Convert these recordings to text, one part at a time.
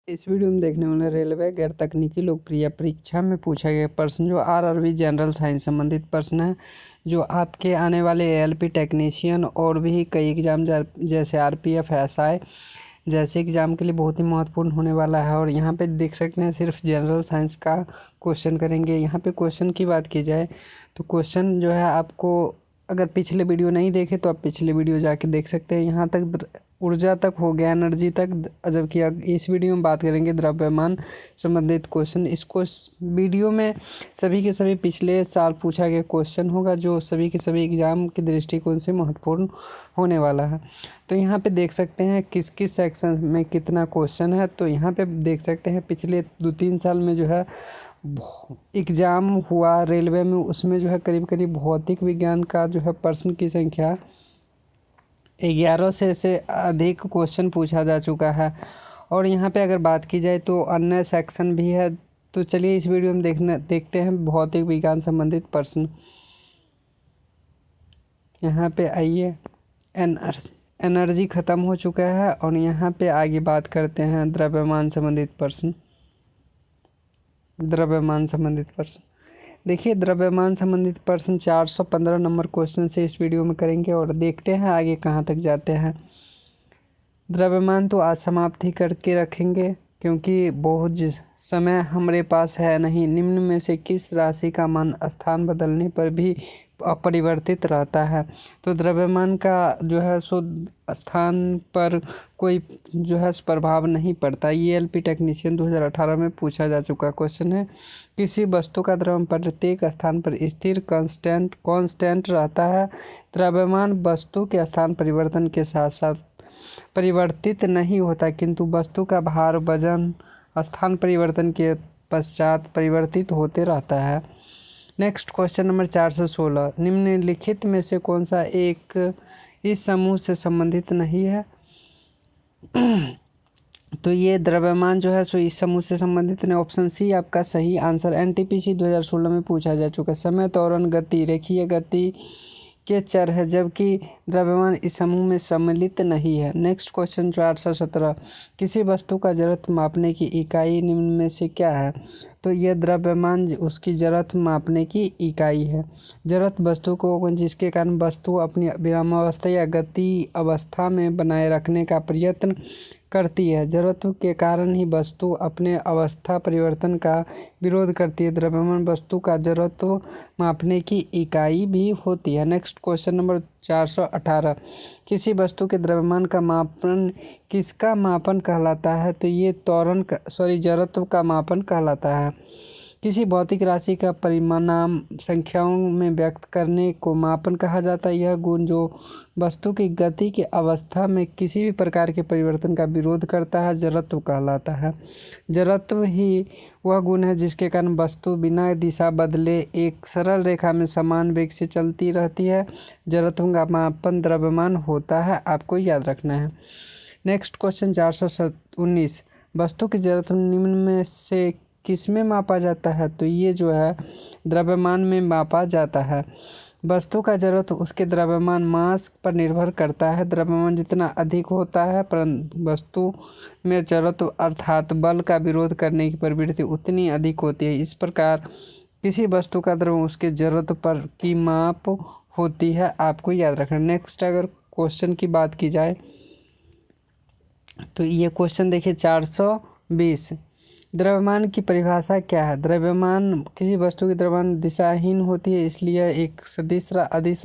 इस वीडियो में देखने वाले रेलवे गैर तकनीकी लोकप्रिय परीक्षा में पूछा गया प्रश्न जो आरआरबी जनरल साइंस संबंधित प्रश्न है, जो आपके आने वाले एएलपी टेक्नीशियन और भी कई एग्जाम जैसे आरपीएफ एसआई जैसे एग्जाम के लिए बहुत ही महत्वपूर्ण होने वाला है। और यहाँ पे देख सकते हैं सिर्फ जनरल साइंस का क्वेश्चन करेंगे। यहाँ पे क्वेश्चन की बात की जाए तो क्वेश्चन जो है, आपको अगर पिछले वीडियो नहीं देखे तो आप पिछले वीडियो जाके देख सकते हैं। यहाँ तक ऊर्जा तक हो गया, एनर्जी तक, जबकि इस वीडियो में बात करेंगे द्रव्यमान संबंधित क्वेश्चन। इसको वीडियो में सभी के सभी पिछले साल पूछा गया क्वेश्चन होगा, जो सभी के सभी एग्जाम के दृष्टिकोण से महत्वपूर्ण होने वाला है। तो यहाँ पे देख सकते हैं किस किस सेक्शन में कितना क्वेश्चन है। तो यहाँ पे देख सकते हैं पिछले 2-3 साल में जो है एग्ज़ाम हुआ रेलवे में, उसमें जो है करीब करीब भौतिक विज्ञान का जो है प्रश्न की संख्या 11 से अधिक क्वेश्चन पूछा जा चुका है। और यहाँ पे अगर बात की जाए तो अन्य सेक्शन भी है। तो चलिए इस वीडियो में देखते हैं भौतिक विज्ञान संबंधित प्रश्न। यहाँ पे आइए, एनर्जी ख़त्म हो चुका है और यहाँ पे आगे बात करते हैं द्रव्यमान संबंधित प्रश्न। द्रव्यमान संबंधित प्रश्न देखिए, द्रव्यमान संबंधित प्रश्न 415 नंबर क्वेश्चन से इस वीडियो में करेंगे और देखते हैं आगे कहाँ तक जाते हैं। द्रव्यमान तो आज समाप्त ही करके रखेंगे, क्योंकि बहुत समय हमारे पास है नहीं। निम्न में से किस राशि का मान स्थान बदलने पर भी अपरिवर्तित रहता है? तो द्रव्यमान का जो है सो स्थान पर कोई जो है प्रभाव नहीं पड़ता। ये एलपी टेक्नीशियन 2018 में पूछा जा चुका क्वेश्चन है। किसी वस्तु का द्रव्यमान प्रत्येक स्थान पर स्थिर कांस्टेंट रहता है। द्रव्यमान वस्तु के स्थान परिवर्तन के साथ साथ परिवर्तित नहीं होता, किंतु वस्तु का भार वजन स्थान परिवर्तन के पश्चात परिवर्तित होते रहता है। नेक्स्ट क्वेश्चन नंबर 416, निम्नलिखित में से कौन सा एक इस समूह से संबंधित नहीं है? तो ये द्रव्यमान जो है सो इस समूह से संबंधित नहीं। ऑप्शन सी आपका सही आंसर। एनटीपीसी 2016 में पूछा जा चुका। समय, त्वरण, गति रेखीय गति के चर है, जबकि द्रव्यमान इस समूह में सम्मिलित नहीं है। नेक्स्ट क्वेश्चन 417, किसी वस्तु का जड़त्व मापने की इकाई निम्न में से क्या है? तो यह द्रव्यमान उसकी जड़त्व मापने की इकाई है। जड़त्व वस्तु को जिसके कारण वस्तु अपनी विरामावस्था या गति अवस्था में बनाए रखने का प्रयत्न करती है। जड़त्व के कारण ही वस्तु अपने अवस्था परिवर्तन का विरोध करती है। द्रव्यमान वस्तु का जड़त्व मापने की इकाई भी होती है। नेक्स्ट क्वेश्चन नंबर 418, किसी वस्तु के द्रव्यमान का मापन किसका मापन कहलाता है? तो ये जड़त्व का मापन कहलाता है। किसी भौतिक राशि का परिमाण संख्याओं में व्यक्त करने को मापन कहा जाता है। यह गुण जो वस्तु की गति की अवस्था में किसी भी प्रकार के परिवर्तन का विरोध करता है, जड़त्व कहलाता है। जड़त्व ही वह गुण है जिसके कारण वस्तु बिना दिशा बदले एक सरल रेखा में समान वेग से चलती रहती है। जड़त्व का मापन द्रव्यमान होता है, आपको याद रखना है। नेक्स्ट क्वेश्चन 419, वस्तु की जड़त्व निम्न में से किसमें मापा जाता है? तो ये जो है द्रव्यमान में मापा जाता है। वस्तु का जड़त्व उसके द्रव्यमान मास पर निर्भर करता है। द्रव्यमान जितना अधिक होता है परंतु वस्तु में जड़त्व अर्थात बल का विरोध करने की प्रवृत्ति उतनी अधिक होती है। इस प्रकार किसी वस्तु का द्रव्यमान उसके जड़त्व पर की माप होती है, आपको याद रखना। नेक्स्ट अगर क्वेश्चन की बात की जाए तो ये क्वेश्चन देखिए 420, द्रव्यमान की परिभाषा क्या है? द्रव्यमान किसी वस्तु की द्रव्यमान दिशाहीन होती है, इसलिए एक सदिश अदिश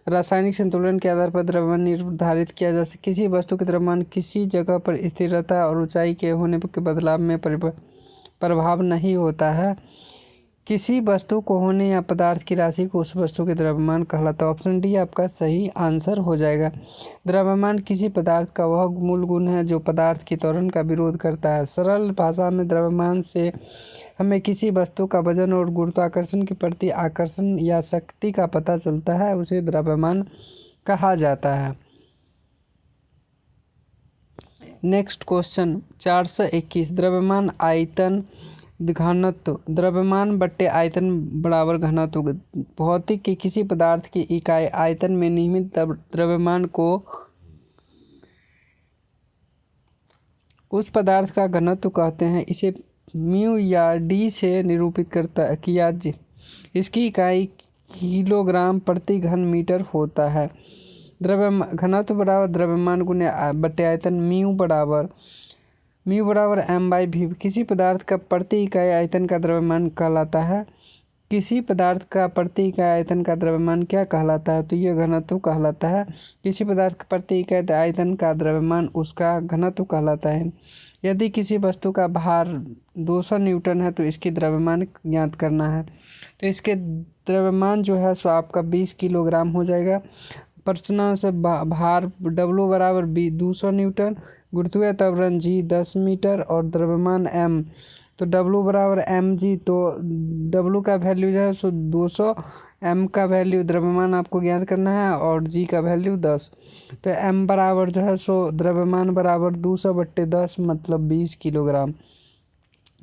रासायनिक संतुलन के आधार पर द्रव्यमान निर्धारित किया जा सकता है। किसी वस्तु के द्रव्यमान किसी जगह पर स्थिरता और ऊंचाई के होने के बदलाव में प्रभाव नहीं होता है। किसी वस्तु को होने या पदार्थ की राशि को उस वस्तु के द्रव्यमान कहलाता है। ऑप्शन डी आपका सही आंसर हो जाएगा। द्रव्यमान किसी पदार्थ का वह मूल गुण है जो पदार्थ की त्वरण का विरोध करता है। सरल भाषा में द्रव्यमान से हमें किसी वस्तु का वजन और गुरुत्वाकर्षण के प्रति आकर्षण या शक्ति का पता चलता है, उसे द्रव्यमान कहा जाता है। नेक्स्ट क्वेश्चन 421, द्रव्यमान आयतन घनत्व। द्रव्यमान बट्टे आयतन बराबर घनत्व। भौतिक के किसी पदार्थ की इकाई आयतन में निहित द्रव्यमान को उस पदार्थ का घनत्व कहते हैं। इसे म्यू या डी से निरूपित किया इसकी इकाई किलोग्राम प्रति घन मीटर होता है। घनत्व बराबर द्रव्यमान गुने बटे आयतन। म्यू बराबर m/v। किसी पदार्थ का प्रति इकाई आयतन का द्रव्यमान कहलाता है। किसी पदार्थ का प्रति इकाई आयतन का द्रव्यमान क्या कहलाता है? तो यह घनत्व कहलाता है। किसी पदार्थ का प्रति इकाई आयतन का द्रव्यमान उसका घनत्व कहलाता है। यदि किसी वस्तु का भार 200 न्यूटन है तो इसकी द्रव्यमान ज्ञात करना है। तो इसके द्रव्यमान जो है सो आपका 20 किलोग्राम हो जाएगा। प्रश्न से भार W बराबर 200 न्यूटन, गुरुत्वीय त्वरण G 10 मीटर और द्रव्यमान M। तो W बराबर mg। तो W का वैल्यू जो है सो 200, M का वैल्यू द्रव्यमान आपको ज्ञात करना है और G का वैल्यू 10। तो M बराबर जो है सो द्रव्यमान बराबर 200/10 मतलब 20 किलोग्राम।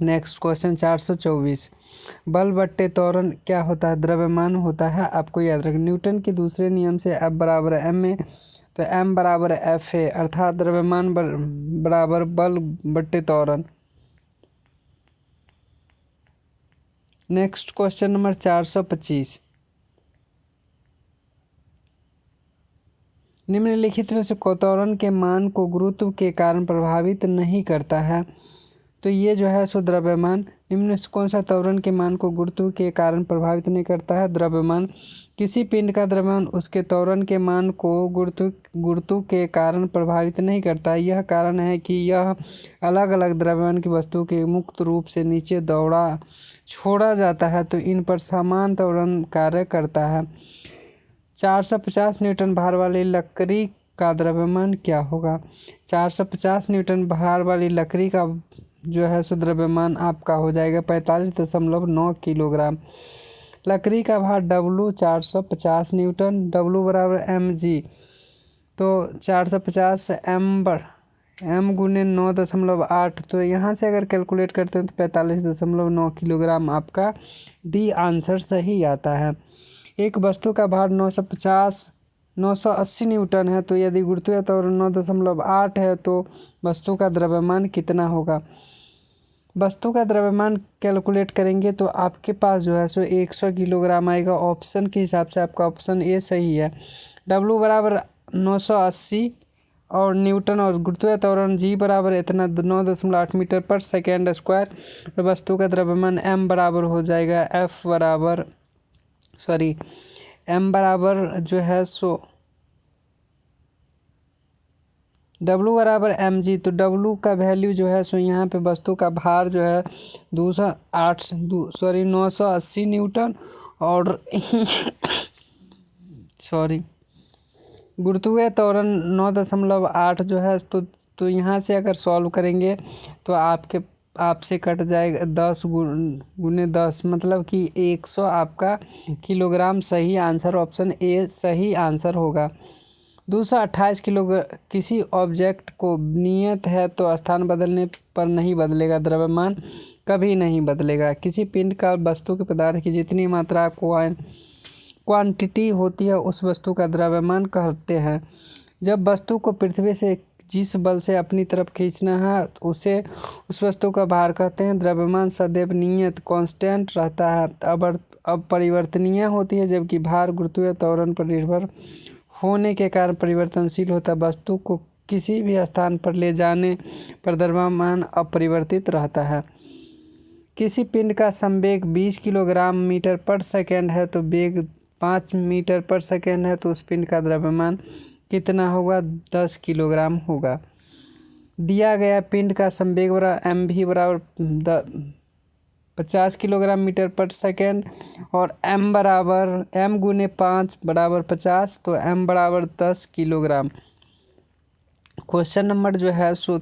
Next question 424। बल बट्टे त्वरण क्या होता है? द्रव्यमान होता है। आपको याद रखना न्यूटन के दूसरे नियम से F बराबर ma। तो M बराबर Fa अर्थात द्रव्यमान बराबर बल बट्टे त्वरण। Next question number 425। निम्नलिखित में से त्वरण के मान को गुरुत्व के कारण प्रभावित नहीं करता है। तो ये जो है सो द्रव्यमान। निम्न में से कौन सा त्वरण के मान को गुरुत्व के कारण प्रभावित नहीं करता है? द्रव्यमान। किसी पिंड का द्रव्यमान उसके त्वरण के मान को गुरुत्व के कारण प्रभावित नहीं करता। यह कारण है कि यह अलग अलग द्रव्यमान की वस्तु के मुक्त रूप से नीचे छोड़ा जाता है तो इन पर समान त्वरण कार्य करता है। 450 न्यूटन भार वाली लकड़ी का द्रव्यमान क्या होगा? 450 न्यूटन भार वाली लकड़ी का जो है सो द्रव्यमान आपका हो जाएगा 45.9 किलोग्राम। लकड़ी का भार W 450 न्यूटन, W बराबर mg। तो 450 m गुने 9.8। तो यहाँ से अगर कैलकुलेट करते हैं तो 45.9 किलोग्राम आपका डी आंसर सही आता है। एक वस्तु का भार 980 न्यूटन है। तो यदि गुरुत्वीय त्वरण 9.8 है तो वस्तु का द्रव्यमान कितना होगा? वस्तु का द्रव्यमान कैलकुलेट करेंगे तो आपके पास जो है सो 100 किलोग्राम आएगा। ऑप्शन के हिसाब से आपका ऑप्शन ए सही है। W बराबर 980 और न्यूटन और गुरुत्वीय त्वरण G बराबर इतना 9.8 मीटर पर सेकेंड स्क्वायर। वस्तु का द्रव्यमान M बराबर हो जाएगा M बराबर जो है सो W बराबर mg। तो W का वैल्यू जो है सो यहाँ पे वस्तु का भार जो है 980 न्यूटन और गुरुत्वीय त्वरण 9.8 जो है तो यहाँ से अगर सॉल्व करेंगे तो आपसे कट जाएगा 10 गुने 10 मतलब कि 100 आपका किलोग्राम सही आंसर। ऑप्शन ए सही आंसर होगा। दूसरा 28 किलोग्राम। किसी ऑब्जेक्ट को नियत है तो स्थान बदलने पर नहीं बदलेगा, द्रव्यमान कभी नहीं बदलेगा। किसी पिंड का वस्तु के पदार्थ की जितनी मात्रा क्वांटिटी होती है उस वस्तु का द्रव्यमान कहते हैं। जब वस्तु को पृथ्वी से जिस बल से अपनी तरफ खींचना है उसे उस वस्तु का भार कहते हैं। द्रव्यमान सदैव नियत कांस्टेंट रहता है, अब परिवर्तनीय होती है, जबकि भार गुरुत्वीय त्वरण पर निर्भर होने के कारण परिवर्तनशील होता है। वस्तु को किसी भी स्थान पर ले जाने पर द्रव्यमान अपरिवर्तित रहता है। किसी पिंड का संवेग 20 किलोग्राम मीटर पर सेकेंड है तो वेग 5 मीटर पर सेकेंड है तो उस पिंड का द्रव्यमान कितना होगा? 10 किलोग्राम होगा। दिया गया पिंड का संवेग mv बराबर 50 किलोग्राम मीटर पर सेकेंड और m गुने 5 बराबर 50 तो m बराबर 10 किलोग्राम। क्वेश्चन नंबर जो है सो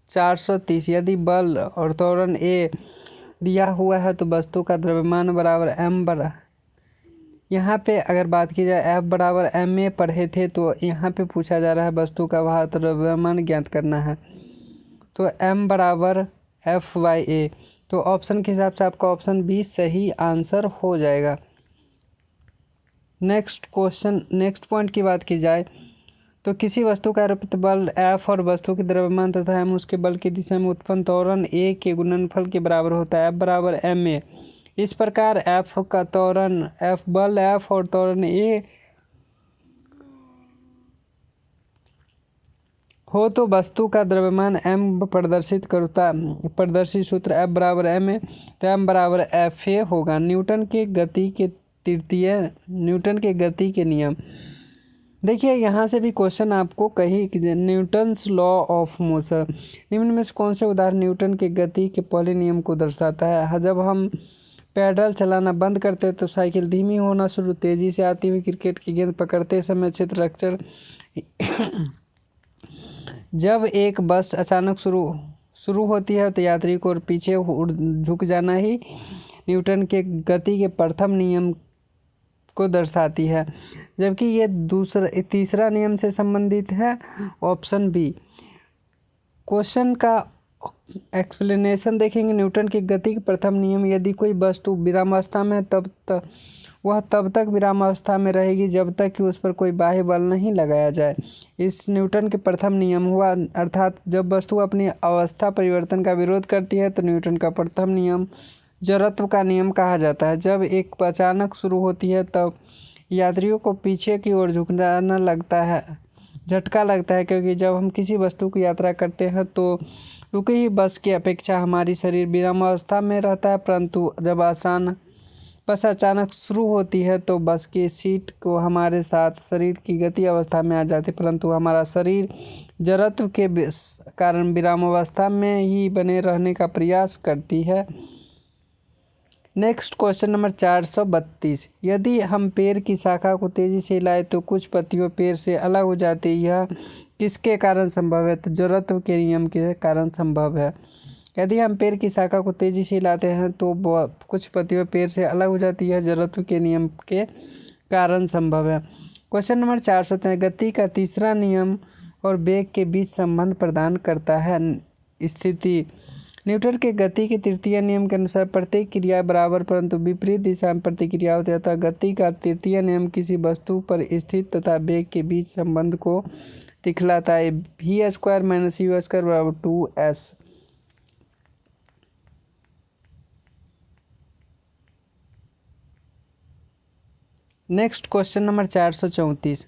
430। यदि बल और त्वरण A दिया हुआ है तो वस्तु का द्रव्यमान बराबर m यहाँ पे अगर बात की जाए F बराबर ma पढ़े थे तो यहाँ पे पूछा जा रहा है वस्तु का भार द्रव्यमान ज्ञात करना है। तो m बराबर F/A। तो ऑप्शन के हिसाब से आपका ऑप्शन बी सही आंसर हो जाएगा। नेक्स्ट पॉइंट की बात की जाए तो किसी वस्तु का आरोपित बल F और वस्तु के द्रव्यमान तथा m उसके बल की दिशा में उत्पन्न त्वरण A के गुणनफल के बराबर होता है, F बराबर ma। इस प्रकार F का त्वरण F बल F और त्वरण A हो तो वस्तु का द्रव्यमान m प्रदर्शित सूत्र F बराबर ma, तो m बराबर fa होगा। न्यूटन के गति के नियम। देखिए यहाँ से भी क्वेश्चन आपको कही कि न्यूटन्स लॉ ऑफ मोशन, निम्न में से कौन से उदाहरण न्यूटन के गति के पहले नियम को दर्शाता है। जब हम पैडल चलाना बंद करते तो साइकिल धीमी होना शुरू, तेजी से आती हुई क्रिकेट की गेंद पकड़ते समय क्षेत्र अक्षर जब एक बस अचानक शुरू होती है तो यात्री को पीछे झुक जाना ही न्यूटन के गति के प्रथम नियम को दर्शाती है, जबकि ये तीसरा नियम से संबंधित है, ऑप्शन बी। क्वेश्चन का एक्सप्लेनेशन देखेंगे। न्यूटन की गति के प्रथम नियम, यदि कोई वस्तु विरामावस्था में वह तब तक विरामावस्था में रहेगी जब तक कि उस पर कोई बाह्य बल नहीं लगाया जाए। इस न्यूटन के प्रथम नियम हुआ, अर्थात जब वस्तु अपनी अवस्था परिवर्तन का विरोध करती है तो न्यूटन का प्रथम नियम जड़त्व का नियम कहा जाता है। जब एक अचानक शुरू होती है तब यात्रियों को पीछे की ओर झुकना लगता है, झटका लगता है, क्योंकि जब हम किसी वस्तु की यात्रा करते हैं तो रुकी ही बस की अपेक्षा हमारी शरीर विरामावस्था में रहता है, परंतु जब बस अचानक शुरू होती है तो बस की सीट को हमारे साथ शरीर की गति अवस्था में आ जाती है, परंतु हमारा शरीर जड़त्व के कारण विरामावस्था में ही बने रहने का प्रयास करती है। Next question number 432। यदि हम पेड़ की शाखा को तेजी से हिलाएं तो कुछ पत्तियों पेड़ से अलग हो जाती है, यह किसके कारण संभव है। तो जड़त्व के नियम के कारण संभव है। यदि हम पेड़ की शाखा को तेजी से हिलाते हैं तो कुछ पत्तियों पेड़ से अलग हो जाती है, जड़त्व के नियम के कारण संभव है। Question number 403। गति का तीसरा नियम और वेग के बीच संबंध प्रदान करता है। स्थिति। न्यूटन के गति के तृतीय नियम के अनुसार प्रत्येक क्रिया बराबर परंतु विपरीत दिशा में प्रतिक्रिया होती है, अतः गति का तृतीय नियम किसी वस्तु पर स्थित तथा वेग के बीच संबंध को दिखलाता है। v² - u² बराबर 2s। Next question number 434।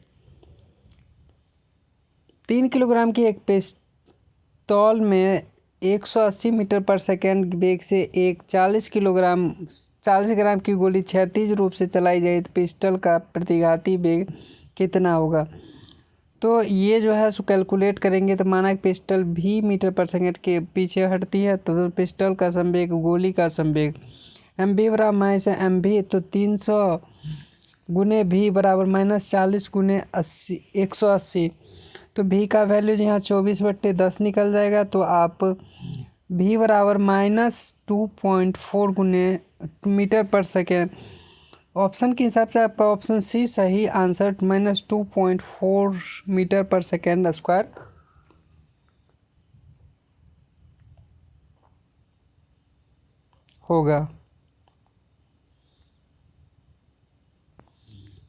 3 kilogram की एक पिस्तौल में 180 मीटर पर सेकेंड वेग से एक 40 ग्राम की गोली क्षैतिज रूप से चलाई जाए तो पिस्टल का प्रतिघाती वेग कितना होगा। तो ये जो है सो कैलकुलेट करेंगे तो माना कि पिस्टल v मीटर पर सेकेंड के पीछे हटती है, तो पिस्टल का संवेग गोली का संवेग mv बराबर माइनस mv, तो 300 गुने v बराबर -40 गुने 180, तो v का वैल्यू यहाँ 24/10 निकल जाएगा। तो आप v बराबर -2.4 गुने मीटर पर सेकेंड, ऑप्शन के हिसाब से आपका ऑप्शन सी सही आंसर -2.4 मीटर पर सेकेंड स्क्वायर होगा।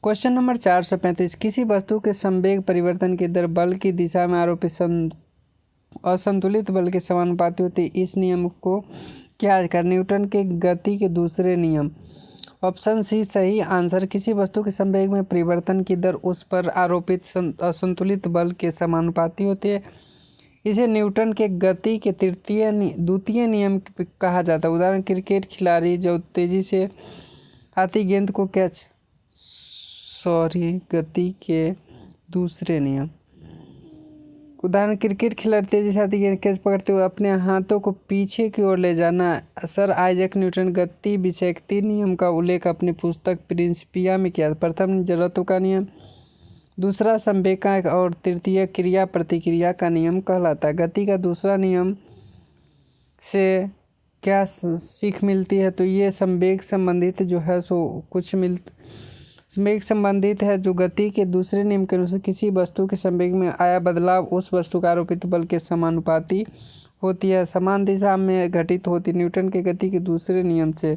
Question number 435। किसी वस्तु के संवेग परिवर्तन की दर बल की दिशा में आरोपित असंतुलित बल के समानुपाती होती है। इस नियम को क्या कर न्यूटन के गति के दूसरे नियम, ऑप्शन सी सही आंसर। किसी वस्तु के संवेग में परिवर्तन की दर उस पर आरोपित असंतुलित बल के समानुपाती होती है। इसे न्यूटन के गति के द्वितीय नियम कहा जाता है। उदाहरण क्रिकेट खिलाड़ी जो तेजी से आती गेंद को गति के दूसरे नियम। उदाहरण क्रिकेट खिलाड़ी तेजी से आती गेंद कैच पकड़ते हुए अपने हाथों को पीछे की ओर ले जाना। सर आइजैक न्यूटन गति विषय के 3 नियम का उल्लेख अपनी पुस्तक प्रिंसिपिया में किया। प्रथम जड़त्व का नियम, दूसरा संवेग का और तृतीय क्रिया प्रतिक्रिया का नियम कहलाता है। गति का दूसरा नियम से क्या सीख मिलती है, तो ये संवेग संबंधित जो है सो संवेग संबंधित है, जो गति के दूसरे नियम के अनुसार किसी वस्तु के संवेग में आया बदलाव उस वस्तु का आरोपित बल के समानुपाती होती है, समान दिशा में घटित होती। न्यूटन के गति के दूसरे नियम से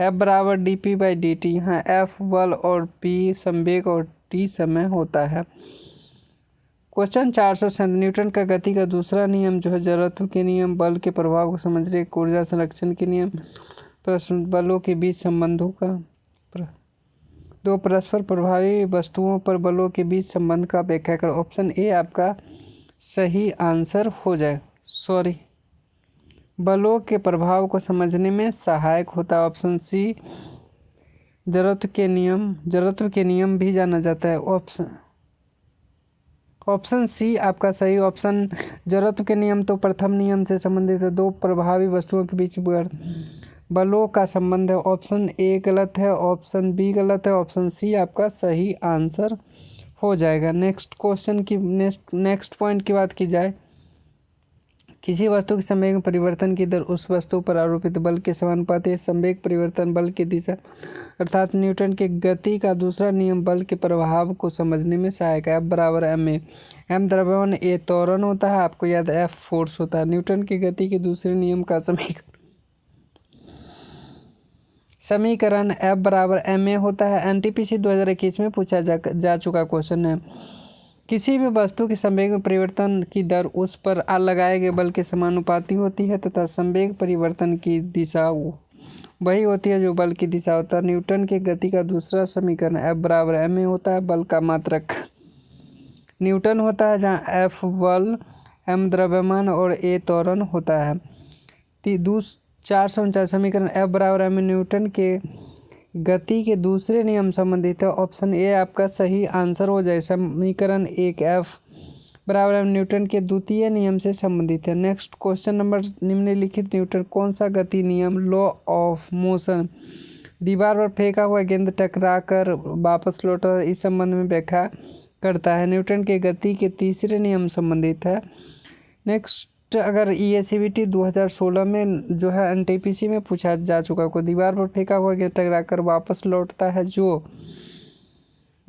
F बराबर dp/dt, यहाँ F बल और p संवेग और t समय होता है। क्वेश्चन 400 न्यूटन का गति का दूसरा नियम जो है जड़त्व के नियम, बल के प्रभाव को समझने, ऊर्जा संरक्षण के नियम, प्रश्न बलों के बीच संबंधों का, दो परस्पर प्रभावी वस्तुओं पर बलों के बीच संबंध का व्याख्या करो। ऑप्शन ए आपका सही आंसर हो जाए। बलों के प्रभाव को समझने में सहायक होता है। ऑप्शन सी जड़त्व के नियम भी जाना जाता है। ऑप्शन सी आपका सही ऑप्शन। जड़त्व के नियम तो प्रथम नियम से संबंधित है, दो प्रभावी वस्तुओं के बीच बलों का संबंध है। ऑप्शन ए गलत है, ऑप्शन बी गलत है, ऑप्शन सी आपका सही आंसर हो जाएगा। नेक्स्ट क्वेश्चन की नेक्स्ट पॉइंट की बात की जाए, किसी वस्तु के संवेग में परिवर्तन की दर उस वस्तु पर आरोपित बल के समानुपाती है। संवेग परिवर्तन बल की दिशा अर्थात न्यूटन के गति का दूसरा नियम बल के प्रभाव को समझने में सहायक है। F बराबर ma, m द्रव्यमान, a त्वरण होता है, आपको याद F फोर्स होता है। न्यूटन की गति के दूसरे नियम का समीकरण F बराबर ma होता है। NTPC 2021 में पूछा जा चुका क्वेश्चन है। किसी भी वस्तु के संवेग में परिवर्तन की दर उस पर लगाए गए बल के समानुपाती होती है तथा संवेग परिवर्तन की दिशा वही होती है जो बल की दिशा होता है। न्यूटन के गति का दूसरा समीकरण F बराबर ma होता है। बल का मात्रक न्यूटन होता है, जहाँ F बल, m द्रव्यमान और a त्वरण होता है। 449 समीकरण F बराबर ma न्यूटन के गति के दूसरे नियम संबंधित है। ऑप्शन ए आपका सही आंसर हो जाए। समीकरण 1 F बराबर न्यूटन के द्वितीय नियम से संबंधित है। नेक्स्ट क्वेश्चन नंबर, निम्नलिखित न्यूटन कौन सा गति नियम लॉ ऑफ मोशन दीवार पर फेंका हुआ गेंद टकरा कर वापस लौटा इस संबंध में व्याख्या करता है। न्यूटन के गति के तीसरे नियम संबंधित है। नेक्स्ट, अगर EACVT 2016 में जो है NTPC में पूछा जा चुका को दीवार पर फेंका हुआ गेंद टकरा कर वापस लौटता है जो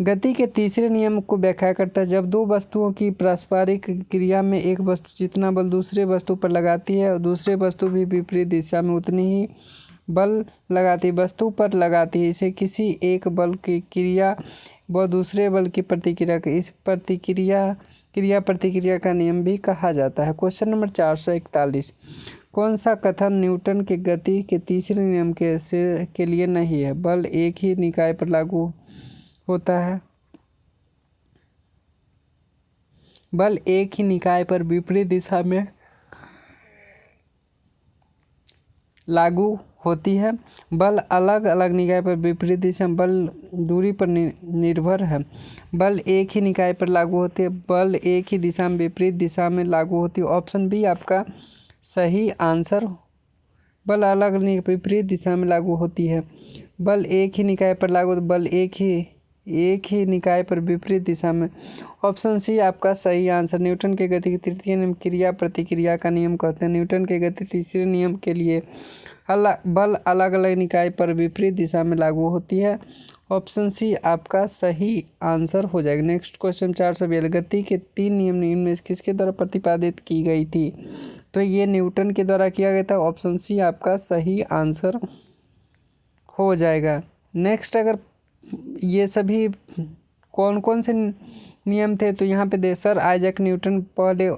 गति के तीसरे नियम को व्याख्या करता है। जब दो वस्तुओं की पारस्परिक क्रिया में एक वस्तु जितना बल दूसरे वस्तु पर लगाती है और दूसरे वस्तु भी विपरीत दिशा में उतनी ही बल लगाती वस्तु पर लगाती है, इसे किसी एक बल की क्रिया व दूसरे बल की प्रतिक्रिया इस क्रिया प्रतिक्रिया का नियम भी कहा जाता है। क्वेश्चन नंबर 441, कौन सा कथन न्यूटन के गति के तीसरे नियम के लिए नहीं है? बल एक ही निकाय पर लागू होता है। बल एक ही निकाय पर विपरीत दिशा में लागू होती है। बल अलग अलग निकाय पर विपरीत दिशा में बल दूरी पर निर्भर है। बल एक ही निकाय पर लागू होती है। बल एक ही दिशा में विपरीत दिशा में लागू होती है। ऑप्शन बी आपका सही आंसर। बल अलग विपरीत दिशा में लागू होती है। बल एक ही निकाय पर लागू, बल एक ही निकाय पर विपरीत दिशा में। ऑप्शन सी आपका सही आंसर। न्यूटन के गति के तृतीय नियम क्रिया प्रतिक्रिया का नियम कहते हैं। न्यूटन के गति तीसरे नियम के लिए बल अलग अलग निकाय पर विपरीत दिशा में लागू होती है। ऑप्शन सी आपका सही आंसर हो जाएगा। नेक्स्ट क्वेश्चन 442, गति के तीन नियम इनमें किसके द्वारा प्रतिपादित की गई थी? तो ये न्यूटन के द्वारा किया गया था। ऑप्शन सी आपका सही आंसर हो जाएगा। नेक्स्ट, अगर ये सभी कौन कौन से नियम थे तो यहाँ पे दे सर आइजैक न्यूटन पहले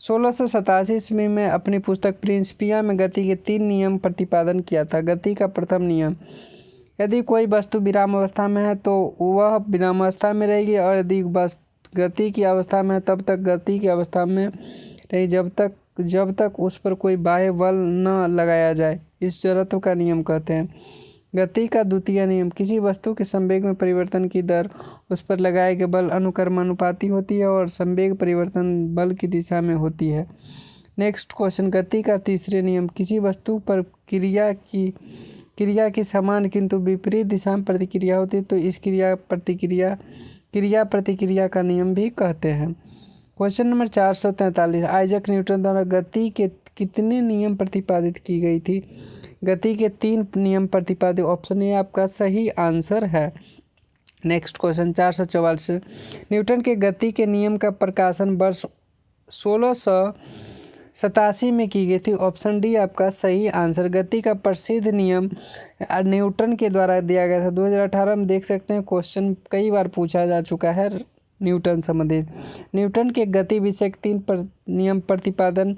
1687 ईस्वी में अपनी पुस्तक प्रिंसिपिया में गति के 3 नियम प्रतिपादन किया था। गति का प्रथम नियम, यदि कोई वस्तु विराम अवस्था में है तो वह विराम अवस्था में रहेगी, और यदि गति की अवस्था में है तब तक गति की अवस्था में रहेगी जब तक उस पर कोई बाह्य बल न लगाया जाए। इस जड़त्व का नियम कहते हैं। गति का द्वितीय नियम, किसी वस्तु के संवेग में परिवर्तन की दर उस पर लगाए गए बल अनुक्रमानुपाती होती है और संवेग परिवर्तन बल की दिशा में होती है। नेक्स्ट क्वेश्चन, गति का तीसरे नियम, किसी वस्तु पर क्रिया की समान किंतु विपरीत दिशा में प्रतिक्रिया होती है तो इस क्रिया प्रतिक्रिया का नियम भी कहते हैं। क्वेश्चन नंबर 443, आइजैक न्यूटन द्वारा गति के कितने नियम प्रतिपादित की गई थी? गति के 3 नियम प्रतिपादित। ऑप्शन ए आपका सही आंसर है। नेक्स्ट क्वेश्चन 444, न्यूटन के गति के नियम का प्रकाशन वर्ष 1687 में की गई थी। ऑप्शन डी आपका सही आंसर। गति का प्रसिद्ध नियम न्यूटन के द्वारा दिया गया था। 2018 में देख सकते हैं, क्वेश्चन कई बार पूछा जा चुका है। न्यूटन संबंधित। न्यूटन के गति विषयक 3 नियम प्रतिपादन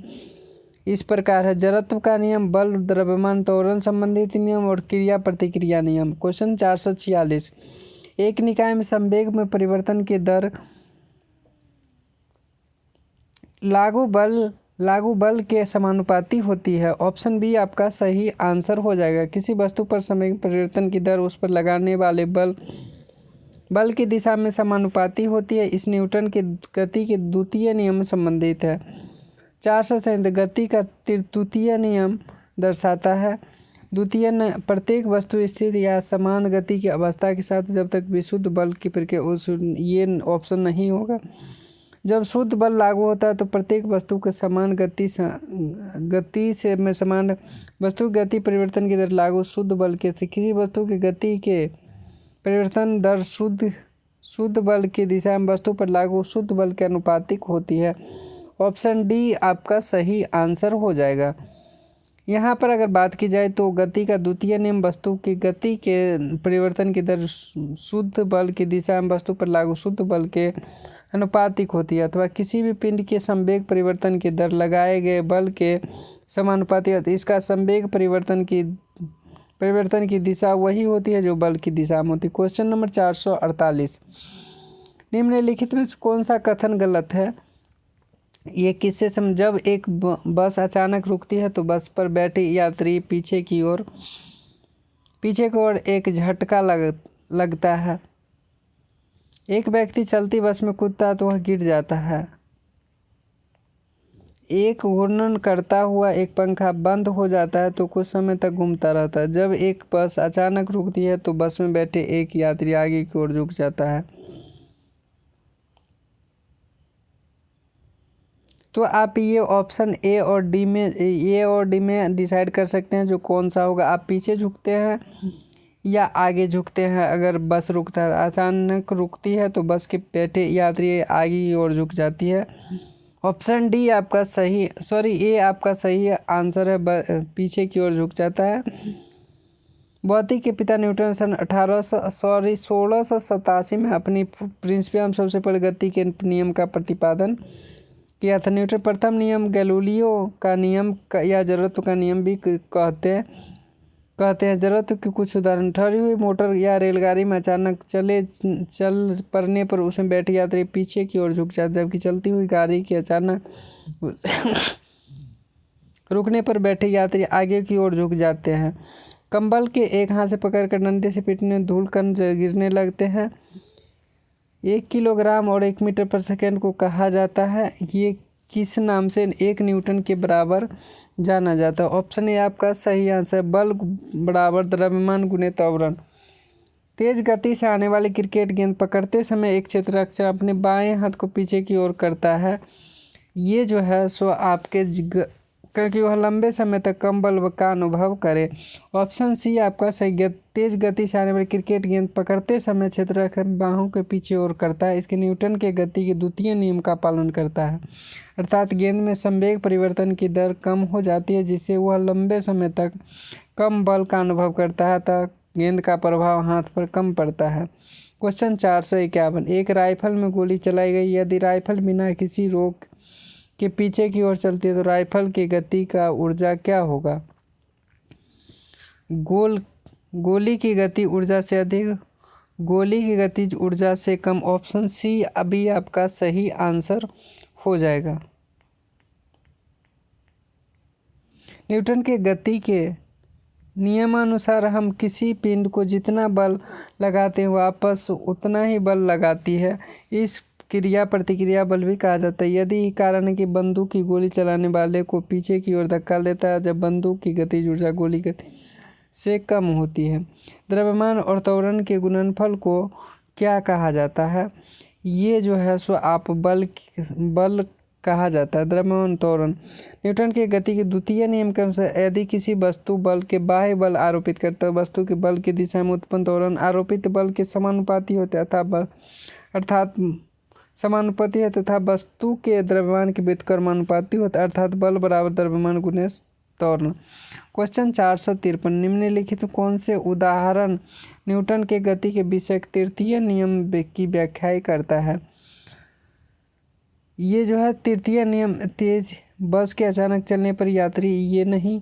इस प्रकार है। जड़त्व का नियम, बल, द्रव्यमान, त्वरण संबंधित नियम और क्रिया प्रतिक्रिया नियम। क्वेश्चन 446, एक निकाय में संवेग में परिवर्तन की दर लागू बल के समानुपाती होती है। ऑप्शन बी आपका सही आंसर हो जाएगा। किसी वस्तु पर संवेग परिवर्तन की दर उस पर लगाने वाले बल की दिशा में समानुपाती होती है। इस न्यूटन के गति के द्वितीय नियम में संबंधित है। 437, गति का तृतीय नियम दर्शाता है। प्रत्येक वस्तु स्थिर या समान गति की अवस्था के साथ जब तक विशुद्ध बल की प्रक्रिया, ये ऑप्शन नहीं होगा। जब शुद्ध बल लागू होता है तो प्रत्येक वस्तु के समान गति से समान वस्तु की गति परिवर्तन की दर लागू शुद्ध बल के से किसी वस्तु की गति के परिवर्तन दर शुद्ध बल की दिशा में वस्तु पर लागू शुद्ध बल के अनुपातिक होती है। ऑप्शन डी आपका सही आंसर हो जाएगा। यहाँ पर अगर बात की जाए तो गति का द्वितीय नियम वस्तु की गति के परिवर्तन की दर शुद्ध बल की दिशा में वस्तु पर लागू शुद्ध बल के अनुपातिक होती है, अथवा किसी भी पिंड के संवेग परिवर्तन की दर लगाए गए बल के समानुपाती होती है। इसका संवेग परिवर्तन की दिशा वही होती है जो बल की दिशा में होती है। क्वेश्चन नंबर 448, निम्नलिखित में कौन सा कथन गलत है? ये किससे जब एक बस अचानक रुकती है तो बस पर बैठे यात्री पीछे की ओर एक झटका लगता है। एक व्यक्ति चलती बस में कूदता है तो वह गिर जाता है। एक घूर्णन करता हुआ एक पंखा बंद हो जाता है तो कुछ समय तक घूमता रहता है। जब एक बस अचानक रुकती है तो बस में बैठे एक यात्री आगे की ओर झुक जाता है। तो आप ये ऑप्शन ए और डी में डिसाइड कर सकते हैं जो कौन सा होगा। आप पीछे झुकते हैं या आगे झुकते हैं। अगर बस रुकता है, अचानक रुकती है तो बस के बैठे यात्री आगे की ओर झुक जाती है। ऑप्शन डी आपका सही ए आपका सही आंसर है, पीछे की ओर झुक जाता है। भौतिक के पिता न्यूटन सन 1687 में अपनी प्रिंसिपियम सबसे पहले गति के नियम का प्रतिपादन किया था। न्यूटन प्रथम नियम गैलीलियो का नियम या जड़त्व का नियम भी कहते हैं। जड़त्व के कुछ उदाहरण, ठहरी हुई मोटर या रेलगाड़ी में अचानक चल पड़ने पर उसमें बैठे यात्री पीछे की ओर झुक जाते, जबकि चलती हुई गाड़ी के अचानक रुकने पर बैठे यात्री आगे की ओर झुक जाते हैं। कंबल के एक हाथ से पकड़कर डंडे से पीटने धूल कण गिरने लगते हैं। 1 किलोग्राम और 1 मीटर पर सेकेंड को कहा जाता है। ये किस नाम से 1 न्यूटन के बराबर जाना जाता है? ऑप्शन ए आपका सही आंसर, बल बराबर द्रव्यमान गुणे त्वरण। तेज गति से आने वाली क्रिकेट गेंद पकड़ते समय एक क्षेत्ररक्षक अपने बाएं हाथ को पीछे की ओर करता है। ये जो है सो आपके क्योंकि वह लंबे समय तक कम बल का अनुभव करे। ऑप्शन सी आपका सही, तेज गति से आने वाली क्रिकेट गेंद पकड़ते समय क्षेत्ररक्षक बाहों के पीछे ओर करता है। इसके न्यूटन के गति के द्वितीय नियम का पालन करता है, अर्थात गेंद में संवेग परिवर्तन की दर कम हो जाती है जिससे वह लंबे समय तक कम बल का अनुभव करता है, अतः गेंद का प्रभाव हाथ पर कम पड़ता है। क्वेश्चन 451, एक राइफल में गोली चलाई गई। यदि राइफल बिना किसी रोक के पीछे की ओर चलती है तो राइफल की गति का ऊर्जा क्या होगा? गोली की गति ऊर्जा से अधिक, गोली की गति ऊर्जा से कम। ऑप्शन सी अभी आपका सही आंसर हो जाएगा। न्यूटन के गति के नियमानुसार हम किसी पिंड को जितना बल लगाते हैं वापस उतना ही बल लगाती है। इस क्रिया प्रतिक्रिया बल भी कहा जाता है। यदि कारण है कि बंदूक की गोली चलाने वाले को पीछे की ओर धक्का देता है जब बंदूक की गतिज ऊर्जा गोली गति से कम होती है। द्रव्यमान और त्वरण के गुणनफल को क्या कहा जाता है? ये जो है सो आप बल कहा जाता है, द्रव्यमान त्वरण। न्यूटन के गति के द्वितीय नियम के अनुसार यदि किसी वस्तु बल के बाह्य बल आरोपित करता है वस्तु के बल की दिशा में उत्पन्न त्वरण आरोपित बल के समानुपाती होते अर्थात समानुपाती है तथा वस्तु के द्रव्यमान के व्युत्क्रमानुपाती होता है, अर्थात बल बराबर द्रव्यमान गुणे त्वरण। क्वेश्चन 453, निम्नलिखित कौन से उदाहरण न्यूटन के गति के विषय तृतीय नियम की व्याख्या करता है? ये जो है तृतीय नियम, तेज बस के अचानक चलने पर यात्री, ये नहीं।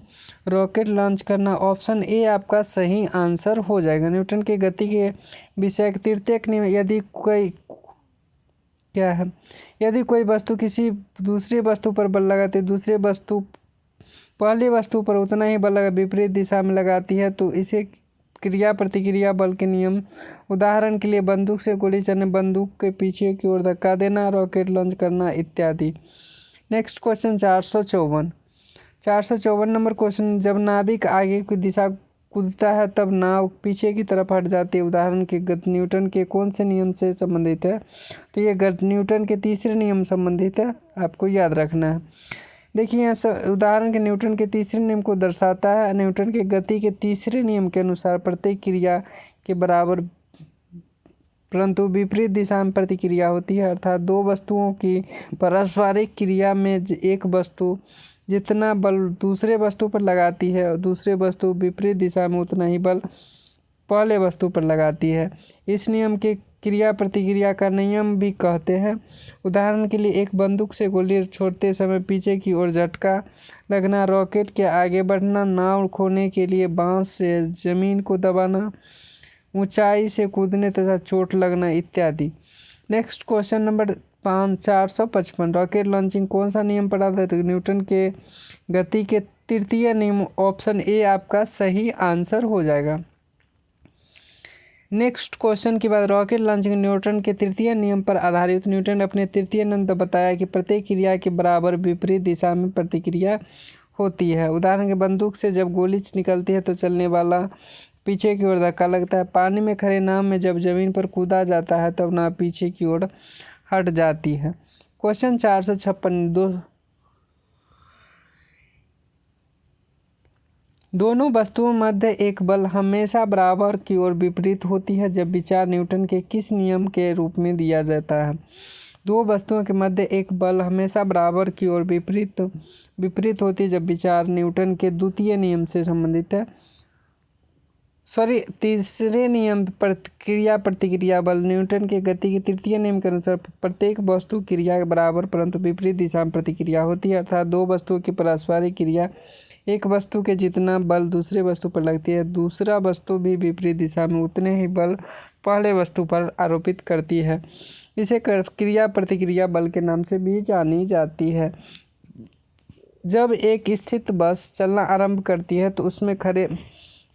रॉकेट लॉन्च करना, ऑप्शन ए आपका सही आंसर हो जाएगा। न्यूटन के गति के विषय तृतीय नियम, यदि कोई क्या है, यदि कोई वस्तु किसी दूसरी वस्तु पर बल लगाती है, दूसरी वस्तु पहली वस्तु पर उतना ही बल विपरीत दिशा में लगाती है तो इसे क्रिया प्रतिक्रिया बल के नियम। उदाहरण के लिए बंदूक से गोली चलने, बंदूक के पीछे की ओर धक्का देना, रॉकेट लॉन्च करना इत्यादि। नेक्स्ट क्वेश्चन 454 नंबर क्वेश्चन, जब नाविक आगे की दिशा कूदता है तब नाव पीछे की तरफ हट जाती है। उदाहरण के न्यूटन के कौन से नियम से संबंधित है? तो ये न्यूटन के तीसरे नियम संबंधित है, आपको याद रखना है। देखिए यहाँ उदाहरण के न्यूटन के तीसरे नियम को दर्शाता है। न्यूटन के गति के तीसरे नियम के अनुसार प्रत्येक क्रिया के बराबर परंतु विपरीत दिशा में प्रतिक्रिया होती है, अर्थात दो वस्तुओं की पारस्परिक क्रिया में एक वस्तु जितना बल दूसरे वस्तु पर लगाती है और दूसरे वस्तु विपरीत दिशा में उतना ही बल पहले वस्तु पर लगाती है। इस नियम के क्रिया प्रतिक्रिया का नियम भी कहते हैं। उदाहरण के लिए एक बंदूक से गोली छोड़ते समय पीछे की ओर झटका लगना, रॉकेट के आगे बढ़ना, नाव खोने के लिए बांस से जमीन को दबाना, ऊंचाई से कूदने तथा चोट लगना इत्यादि। Next question number 455, rocket launching कौन सा नियम पर आधारित है? न्यूटन के गति के तृतीय नियम, ऑप्शन ए आपका सही आंसर हो जाएगा। नेक्स्ट क्वेश्चन के बाद रॉकेट लॉन्चिंग न्यूटन के तृतीय नियम पर आधारित। न्यूटन ने अपने तृतीय नियम बताया कि प्रत्येक क्रिया के बराबर विपरीत दिशा में प्रतिक्रिया होती है। उदाहरण के बंदूक से जब गोली निकलती है तो चलने वाला पीछे की ओर धक्का लगता है। पानी में खड़े नाव में जब जमीन पर कूदा जाता है तब नाव पीछे की ओर हट जाती है। क्वेश्चन 456, दोनों वस्तुओं मध्य एक बल हमेशा बराबर की ओर विपरीत होती है जब विचार न्यूटन के किस नियम के रूप में दिया जाता है? दो वस्तुओं के मध्य एक बल हमेशा बराबर की ओर विपरीत होती है जब विचार न्यूटन के द्वितीय नियम से संबंधित है। तीसरे नियम पर क्रिया प्रतिक्रिया बल। न्यूटन के गति के तृतीय नियम के अनुसार प्रत्येक वस्तु क्रिया के बराबर परंतु विपरीत दिशा में प्रतिक्रिया होती है, अर्थात दो वस्तुओं की पारस्परिक क्रिया एक वस्तु के जितना बल दूसरे वस्तु पर लगती है, दूसरा वस्तु भी विपरीत दिशा में उतने ही बल पहले वस्तु पर आरोपित करती है। इसे क्रिया प्रतिक्रिया बल के नाम से भी जानी जाती है। जब एक स्थिर बस चलना आरंभ करती है तो उसमें खड़े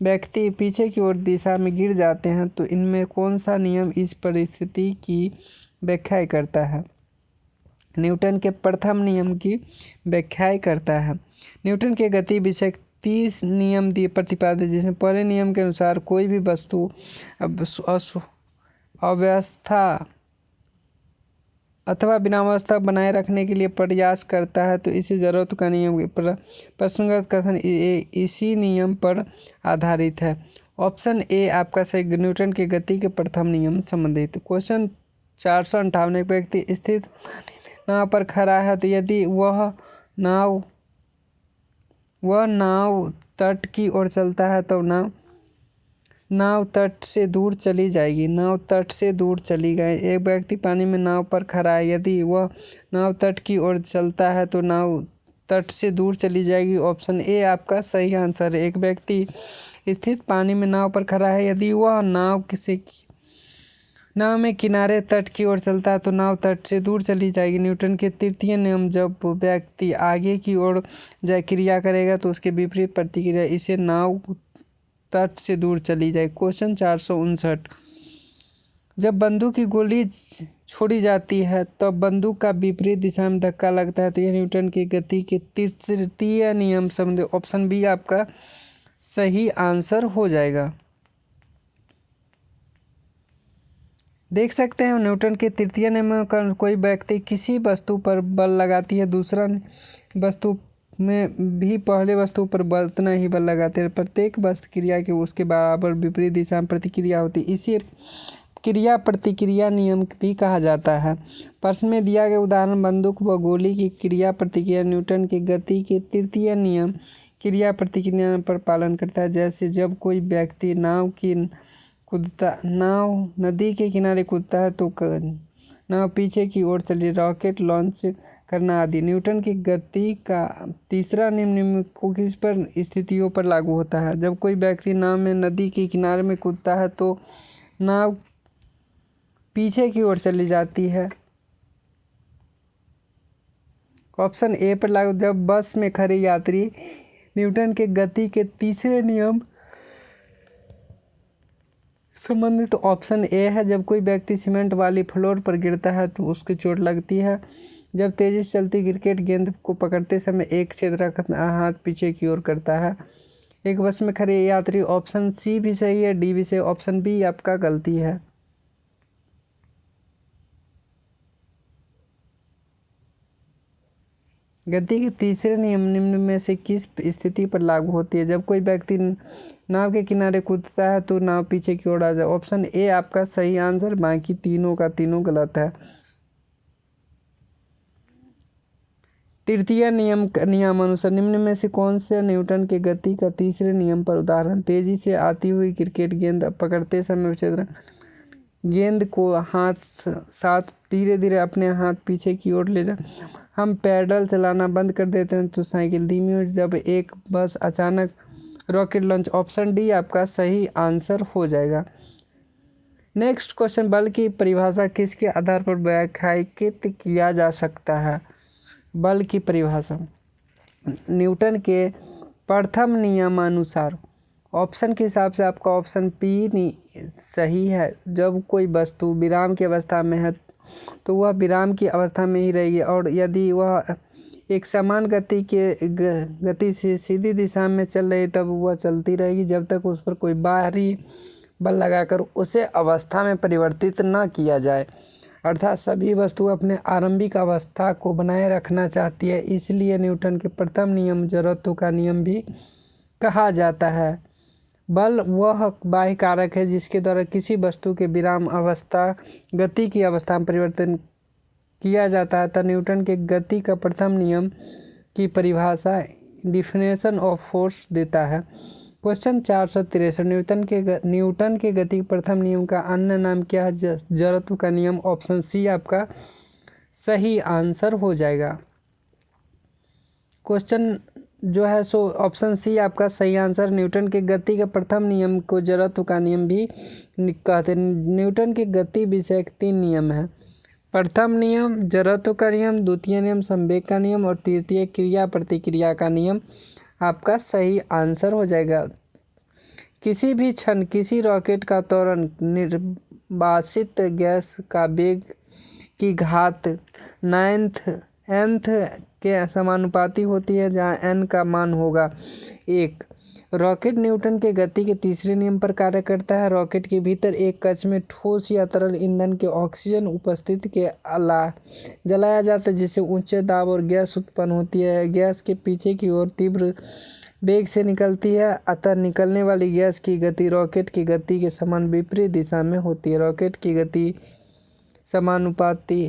व्यक्ति पीछे की ओर दिशा में गिर जाते हैं, तो इनमें कौन सा नियम इस परिस्थिति की व्याख्या करता है? न्यूटन के प्रथम नियम की व्याख्या करता है। न्यूटन के गति विषय 30 नियम दिए प्रतिपादित, जिसमें पहले नियम के अनुसार कोई भी वस्तु अवस्था अथवा बिना अवस्था बनाए रखने के लिए प्रयास करता है तो इसे जरूरत का नियम प्रश्नगत कथन इसी नियम पर आधारित है। ऑप्शन ए आपका सही, न्यूटन के गति के प्रथम नियम संबंधित। क्वेश्चन 458, एक व्यक्ति स्थित नाव पर खड़ा है तो यदि वह नाव तट की ओर चलता है तो नाव तट से दूर चली जाएगी। नाव तट से दूर चली गई। एक व्यक्ति पानी में नाव पर खड़ा है, यदि वह नाव तट की ओर चलता है तो नाव तट से दूर चली जाएगी। ऑप्शन ए आपका सही आंसर है। एक व्यक्ति स्थित पानी में नाव पर खड़ा है, यदि वह नाव में किनारे तट की ओर चलता है तो नाव तट से दूर चली जाएगी। न्यूटन के तृतीय नियम, जब व्यक्ति आगे की ओर क्रिया करेगा तो उसके विपरीत प्रतिक्रिया इसे नाव तट से दूर चली जाए। क्वेश्चन 459, जब बंदूक की गोली छोड़ी जाती है तब बंदूक का विपरीत दिशा में धक्का लगता है तो यह न्यूटन की गति के तृतीय नियम संबंधी। ऑप्शन बी आपका सही आंसर हो जाएगा। देख सकते हैं न्यूटन के तृतीय नियम का कोई व्यक्ति किसी वस्तु पर बल लगाती है, दूसरा वस्तु में भी पहले वस्तु पर उतना ही बल लगाते हैं। प्रत्येक वस्तु क्रिया के उसके बराबर विपरीत दिशा में प्रतिक्रिया होती है, इसे क्रिया प्रतिक्रिया नियम भी कहा जाता है। प्रश्न में दिया गया उदाहरण बंदूक व गोली की क्रिया प्रतिक्रिया न्यूटन के गति के तृतीय नियम क्रिया प्रतिक्रिया पर पालन करता है। जैसे जब कोई व्यक्ति नाव नदी के किनारे कूदता है तो नाव पीछे की ओर चली, रॉकेट लॉन्च करना आदि। न्यूटन की गति का तीसरा नियम निम्न को किस पर स्थितियों पर लागू होता है? जब कोई व्यक्ति नाव में नदी के किनारे में कूदता है तो नाव पीछे की ओर चली जाती है। ऑप्शन ए पर लागू, जब बस में खड़े यात्री न्यूटन के गति के तीसरे नियम संबंधित। ऑप्शन ए है, जब कोई व्यक्ति सीमेंट वाली फ्लोर पर गिरता है तो उसकी चोट लगती है। जब तेजी से चलती क्रिकेट गेंद को पकड़ते समय एक क्षेत्र का हाथ पीछे की ओर करता है। एक बस में खड़े यात्री। ऑप्शन सी भी सही है, डी भी सही। ऑप्शन बी आपका गलती है। गति के तीसरे नियम निम्न में से किस स्थिति पर लागू होती है? जब कोई व्यक्ति नाव के किनारे कूदता है तो नाव पीछे की ओर आ जाए। ऑप्शन ए आपका सही आंसर, बाकी तीनों का तीनों गलत है। तृतीय नियमानुसार निम्न में से कौन से न्यूटन के गति का तीसरे नियम पर उदाहरण? तेजी से आती हुई क्रिकेट गेंद पकड़ते समय क्षेत्र गेंद को हाथ साथ धीरे धीरे अपने हाथ पीछे की ओर ले जाए। हम पैडल चलाना बंद कर देते हैं तो साइकिल धीमी हो। जब एक बस अचानक रॉकेट लॉन्च। ऑप्शन डी आपका सही आंसर हो जाएगा। नेक्स्ट क्वेश्चन, बल की परिभाषा किसके आधार पर व्याख्यायित किया जा सकता है? बल की परिभाषा न्यूटन के प्रथम नियमानुसार। ऑप्शन के हिसाब से आपका ऑप्शन पी सही है। जब कोई वस्तु विराम की अवस्था में है तो वह विराम की अवस्था में ही रहेगी, और यदि वह एक समान गति से सीधी दिशा में चल रही तब वह चलती रहेगी जब तक उस पर कोई बाहरी बल लगाकर उसे अवस्था में परिवर्तित न किया जाए। अर्थात सभी वस्तु अपने आरंभिक अवस्था को बनाए रखना चाहती है, इसलिए न्यूटन के प्रथम नियम जड़त्व का नियम भी कहा जाता है। बल वह बाह्य कारक है जिसके द्वारा किसी वस्तु के विराम अवस्था गति की अवस्था में परिवर्तन किया जाता है। न्यूटन के गति का प्रथम नियम की परिभाषा डिफिनेशन ऑफ फोर्स देता है। क्वेश्चन 463, न्यूटन के गति के प्रथम नियम का अन्य नाम क्या है? जड़त्व का नियम। ऑप्शन सी आपका सही आंसर हो जाएगा। क्वेश्चन जो है सो ऑप्शन सी आपका सही आंसर। न्यूटन के गति के प्रथम नियम को जड़त्व का नियम भी कहते हैं। न्यूटन की गति विषय 3 नियम है। प्रथम नियम जड़त्व का नियम, द्वितीय नियम संवेग का नियम, और तृतीय क्रिया प्रतिक्रिया का नियम आपका सही आंसर हो जाएगा। किसी भी क्षण किसी रॉकेट का त्वरण निर्वासित गैस का वेग की घात nth के समानुपाती होती है, जहाँ n का मान होगा 1। रॉकेट न्यूटन के गति के तीसरे नियम पर कार्य करता है। रॉकेट के भीतर एक कक्ष में ठोस या तरल ईंधन के ऑक्सीजन उपस्थिति के जलाया जाता है, जिससे उच्च दाब और गैस उत्पन्न होती है। गैस के पीछे की ओर तीव्र वेग से निकलती है, अतः निकलने वाली गैस की गति रॉकेट की गति के समान विपरीत दिशा में होती है। रॉकेट की गति समानुपाती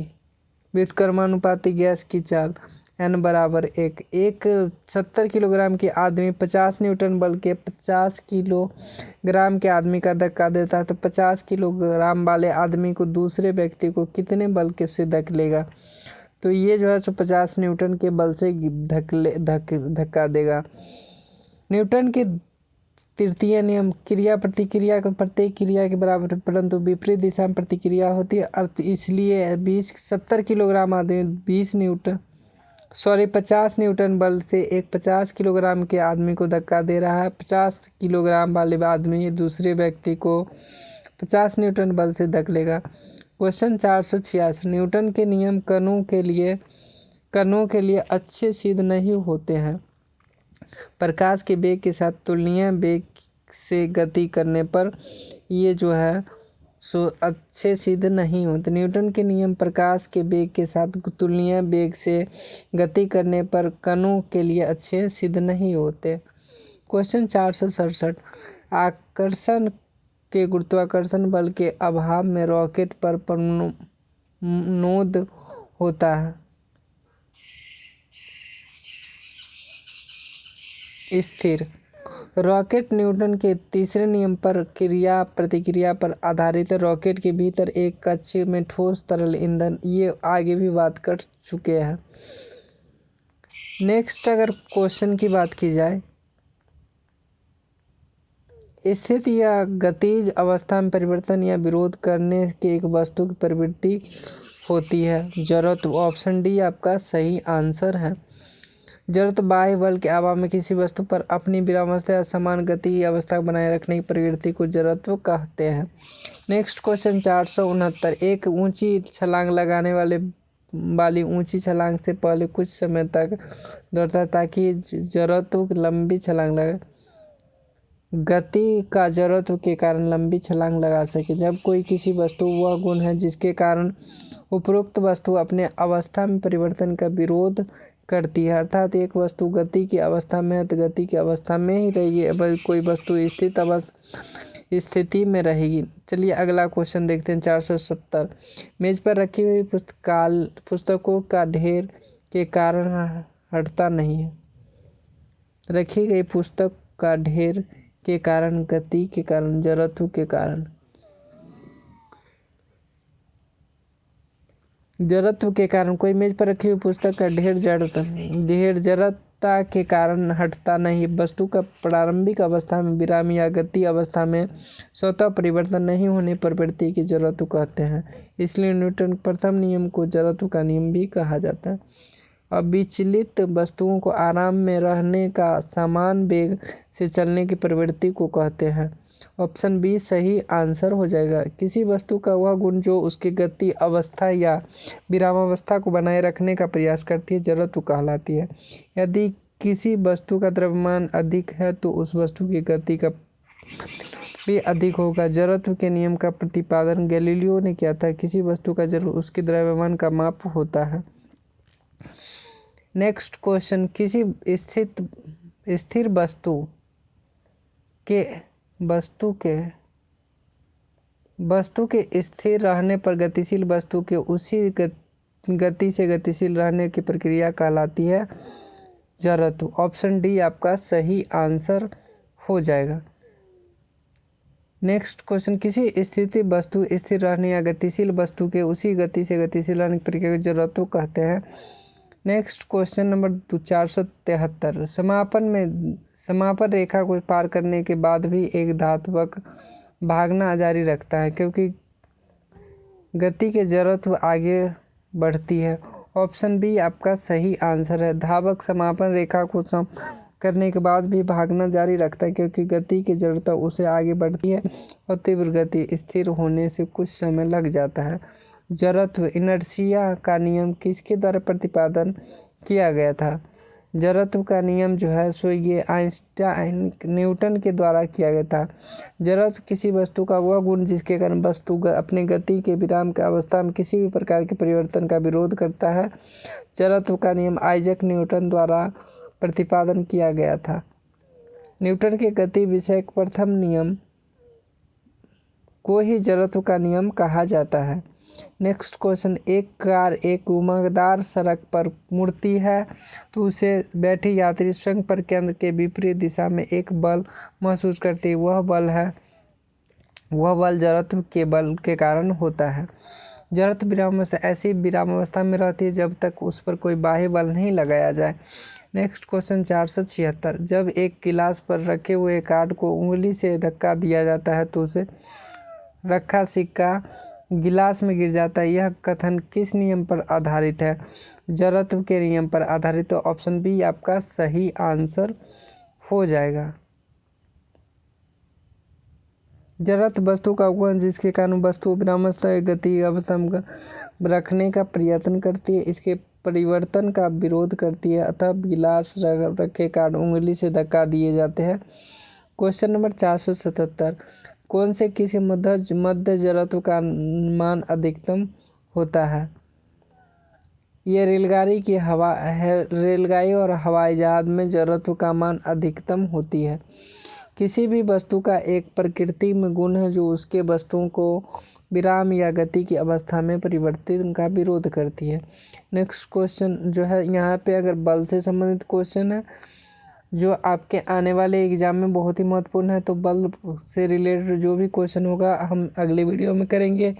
व्युत्क्रमानुपाती गैस की चाल n बराबर 1। 70 किलोग्राम के आदमी 50 न्यूटन बल के 50 किलोग्राम के आदमी का धक्का देता है तो 50 किलोग्राम वाले आदमी को दूसरे व्यक्ति को कितने बल के से धकेलेगा? तो ये जो है सो 50 न्यूटन के बल से धक्का देगा। न्यूटन के तृतीय नियम, क्रिया प्रतिक्रिया का प्रत्येक क्रिया के बराबर परंतु विपरीत दिशा में प्रतिक्रिया होती है। अर्थ इसलिए 70 किलोग्राम आदमी 50 न्यूटन बल से एक 50 किलोग्राम के आदमी को धक्का दे रहा है। 50 किलोग्राम वाले आदमी दूसरे व्यक्ति को 50 न्यूटन बल से धकेलेगा। क्वेश्चन 486, न्यूटन के नियम कणों के लिए अच्छे सिद्ध नहीं होते हैं। प्रकाश के वेग के साथ तुलनीय वेग से गति करने पर ये जो है सो अच्छे सिद्ध नहीं होते। न्यूटन के नियम प्रकाश के वेग के साथ तुलनीय वेग से गति करने पर कणों के लिए अच्छे सिद्ध नहीं होते। क्वेश्चन 467, आकर्षण के गुरुत्वाकर्षण बल के अभाव में रॉकेट पर प्रणोद होता है। स्थिर रॉकेट न्यूटन के तीसरे नियम पर क्रिया प्रतिक्रिया पर आधारित है। रॉकेट के भीतर एक कक्ष में ठोस तरल ईंधन, ये आगे भी बात कर चुके हैं। नेक्स्ट अगर क्वेश्चन की बात की जाए, स्थित या गतिज अवस्था में परिवर्तन या विरोध करने के एक वस्तु की प्रवृत्ति होती है। जड़त्व, ऑप्शन डी आपका सही आंसर है। जड़त्व बाह्य बल के अभाव में किसी वस्तु पर अपनी विरामावस्था या समान गति की अवस्था बनाए रखने की प्रवृत्ति को जड़त्व कहते हैं। नेक्स्ट क्वेश्चन 469, एक ऊंची छलांग लगाने वाली ऊंची छलांग से पहले कुछ समय तक दौड़ता है ताकि जड़त्व लंबी छलांग लगे। गति का जड़त्व के कारण लंबी छलांग लगा सके। जब कोई किसी वस्तु वह गुण है जिसके कारण उपरोक्त वस्तु अपने अवस्था में परिवर्तन का विरोध करती है, अर्थात एक वस्तु गति की अवस्था में है तो गति की अवस्था में ही रहेगी, अब कोई वस्तु स्थिति में रहेगी। चलिए अगला क्वेश्चन देखते हैं 470, मेज पर रखी हुई पुस्तकों का ढेर के कारण हटता नहीं है। रखी गई पुस्तक का ढेर के कारण, गति के कारण, जड़त्व के कारण। जड़त्व के कारण कोई मेज पर रखी हुई पुस्तक का ढेर जड़ता के कारण हटता नहीं। वस्तु का प्रारंभिक अवस्था में विराम या गति अवस्था में स्वतः परिवर्तन नहीं होने पर प्रवृत्ति की जड़त्व कहते हैं। इसलिए न्यूटन प्रथम नियम को जड़त्व का नियम भी कहा जाता है। अविचलित वस्तुओं को आराम में रहने का समान वेग से चलने की प्रवृत्ति को कहते हैं। ऑप्शन बी सही आंसर हो जाएगा। किसी वस्तु का वह गुण जो उसकी गति अवस्था या विरामावस्था को बनाए रखने का प्रयास करती है, जड़त्व कहलाती है। यदि किसी वस्तु का द्रव्यमान अधिक है तो उस वस्तु की गति का भी अधिक होगा। जड़त्व के नियम का प्रतिपादन गैलीलियो ने किया था। किसी वस्तु का जड़ उसके द्रव्यमान का माप होता है। नेक्स्ट क्वेश्चन, किसी स्थिर वस्तु के स्थिर रहने पर गतिशील वस्तु के उसी गति से गतिशील रहने की प्रक्रिया कहलाती है जड़त्व। ऑप्शन डी आपका सही आंसर हो जाएगा। नेक्स्ट क्वेश्चन, किसी स्थिति वस्तु स्थिर रहने या गतिशील वस्तु के उसी गति से गतिशील रहने की प्रक्रिया को जड़त्व कहते हैं। नेक्स्ट क्वेश्चन नंबर 473, समापन रेखा को पार करने के बाद भी एक धावक भागना जारी रखता है क्योंकि गति के जड़त्व आगे बढ़ती है। ऑप्शन बी आपका सही आंसर है। धावक समापन रेखा को करने के बाद भी भागना जारी रखता है क्योंकि गति की जड़ता उसे आगे बढ़ती है और तीव्र गति स्थिर होने से कुछ समय लग जाता है। जड़त्व इनर्शिया का नियम किसके द्वारा प्रतिपादन किया गया था? जड़त्व का नियम जो है सो ये आइंस्टाइन न्यूटन के द्वारा किया गया था। जड़त्व किसी वस्तु का वह गुण जिसके कारण वस्तु अपने गति के विराम की अवस्था में किसी भी प्रकार के परिवर्तन का विरोध करता है। जड़त्व का नियम आइजैक न्यूटन द्वारा प्रतिपादन किया गया था। न्यूटन के गति विषयक प्रथम नियम को ही जड़त्व का नियम कहा जाता है। नेक्स्ट क्वेश्चन, एक कार एक घुमावदार सड़क पर मुड़ती है तो उसे बैठी यात्री स्वयं पर केंद्र के विपरीत दिशा में एक बल महसूस करती है। वह बल जड़त्व के बल के कारण होता है। जड़त्व विरामावस्था ऐसी विरामावस्था में रहती है जब तक उस पर कोई बाह्य बल नहीं लगाया जाए। नेक्स्ट क्वेश्चन 476, जब एक गिलास पर रखे हुए कार्ड को उंगली से धक्का दिया जाता है तो उसे रखा सिक्का गिलास में गिर जाता है। यह कथन किस नियम पर आधारित है? जड़त्व के नियम पर आधारित। तो ऑप्शन बी आपका सही आंसर हो जाएगा। जड़त्व वस्तु का गुण जिसके कारण वस्तु विरामावस्था या गति अवस्था में रखने का प्रयत्न करती है, इसके परिवर्तन का विरोध करती है, अतः गिलास रखे कार्ड उंगली से धक्का दिए जाते हैं। क्वेश्चन नंबर 477, कौन से किसी मध्य जड़त्व का मान अधिकतम होता है? ये रेलगाड़ी और हवाई जहाज में जड़त्व का मान अधिकतम होती है। किसी भी वस्तु का एक प्रकृति में गुण है जो उसके वस्तुओं को विराम या गति की अवस्था में परिवर्तन का विरोध करती है। नेक्स्ट क्वेश्चन जो है यहाँ पे अगर बल से संबंधित क्वेश्चन है, जो आपके आने वाले एग्ज़ाम में बहुत ही महत्वपूर्ण है। तो बल्ब से रिलेटेड जो भी क्वेश्चन होगा हम अगले वीडियो में करेंगे।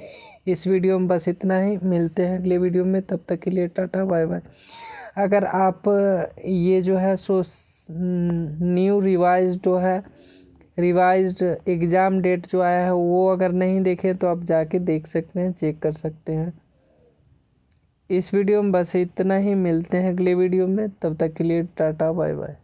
इस वीडियो में बस इतना ही, मिलते हैं अगले वीडियो में, तब तक के लिए टाटा बाय बाय। अगर आप ये जो है सो न्यू रिवाइज्ड एग्ज़ाम डेट जो आया है वो अगर नहीं देखे तो आप जाके देख सकते हैं, चेक कर सकते हैं। इस वीडियो में बस इतना ही, मिलते हैं अगले वीडियो में, तब तक के लिए टाटा बाय बाय।